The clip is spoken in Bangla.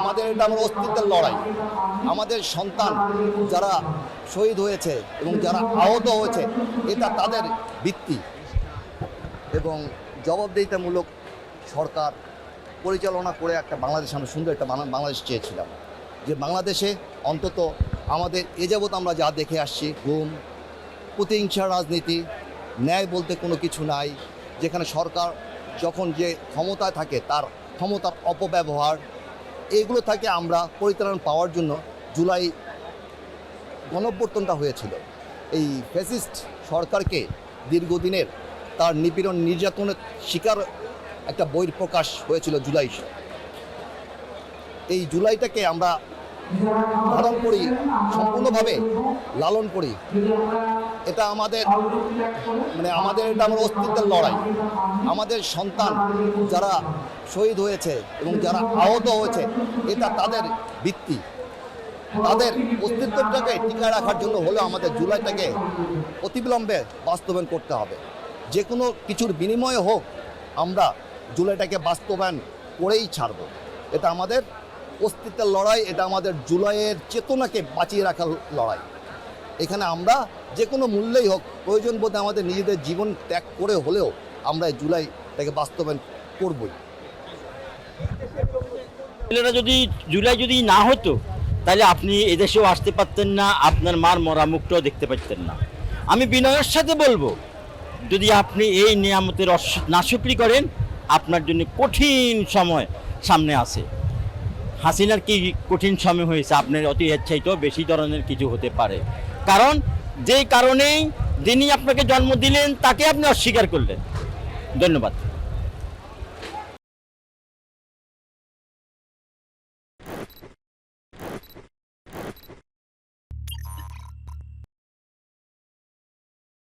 আমাদের এটা আমার অস্তিত্বের লড়াই। আমাদের সন্তান যারা শহীদ হয়েছে এবং যারা আহত হয়েছে এটা তাদের ভিত্তি এবং জবাবদিহিতামূলক সরকার পরিচালনা করে একটা বাংলাদেশ, আমরা সুন্দর একটা বাংলাদেশ চেয়েছিলাম, যে বাংলাদেশে অন্তত আমাদের এ যাবৎ আমরা যা দেখে আসছি, গুম, প্রতিহিংসার রাজনীতি, ন্যায় বলতে কোনো কিছু নাই, যেখানে সরকার যখন যে ক্ষমতায় থাকে তার ক্ষমতার অপব্যবহার, এগুলো থেকে আমরা পরিত্রাণ পাওয়ার জন্য জুলাই গণঅভ্যুত্থানটা হয়েছিল। এই ফ্যাসিস্ট সরকারকে দীর্ঘদিনের তার নিপীড়ন নির্যাতনের শিকার একটা বহিঃপ্রকাশ হয়েছিল জুলাই। এই জুলাইটাকে আমরা ধারণ করি, সম্পূর্ণভাবে লালন করি। এটা আমাদের আমাদের এটা আমার অস্তিত্বের লড়াই। আমাদের সন্তান যারা শহীদ হয়েছে এবং যারা আহত হয়েছে এটা তাদের ভিত্তি, তাদের অস্তিত্বটাকে টিকায় রাখার জন্য হলেও আমাদের জুলাইটাকে অতিবিলম্বে বাস্তবায়ন করতে হবে। যে কোনো কিছুর বিনিময়ে হোক আমরা জুলাইটাকে বাস্তবায়ন করেই ছাড়ব। এটা আমাদের অস্তিত্বের লড়াই, এটা আমাদের জুলাইয়ের চেতনাকে বাঁচিয়ে রাখার লড়াই। এখানে আমরা যে কোনো মূল্যেই হোক, প্রয়োজন বোধে আমাদের নিজেদের জীবন ত্যাগ করে হলেও আমরা এই জুলাইটাকে বাস্তবায়ন করবই। যদি জুলাই যদি না হতো তাহলে আপনি এদেশেও আসতে পারতেন না, আপনার মার মরা মুখটাও দেখতে পারতেন না। আমি বিনয়ের সাথে বলবো, যদি আপনি এই নিয়ামতের নাশুকরি করেন, আপনার জন্য কঠিন সময় সামনে আছে। হাসিনার কি কঠিন সময় হয়েছে, আপনার অতি ইচ্ছাইতেও বেশি ধরনের কিছু হতে পারে। কারণ যেই কারণেই যিনি আপনাকে জন্ম দিলেন তাকে আপনি অস্বীকার করলেন। ধন্যবাদ।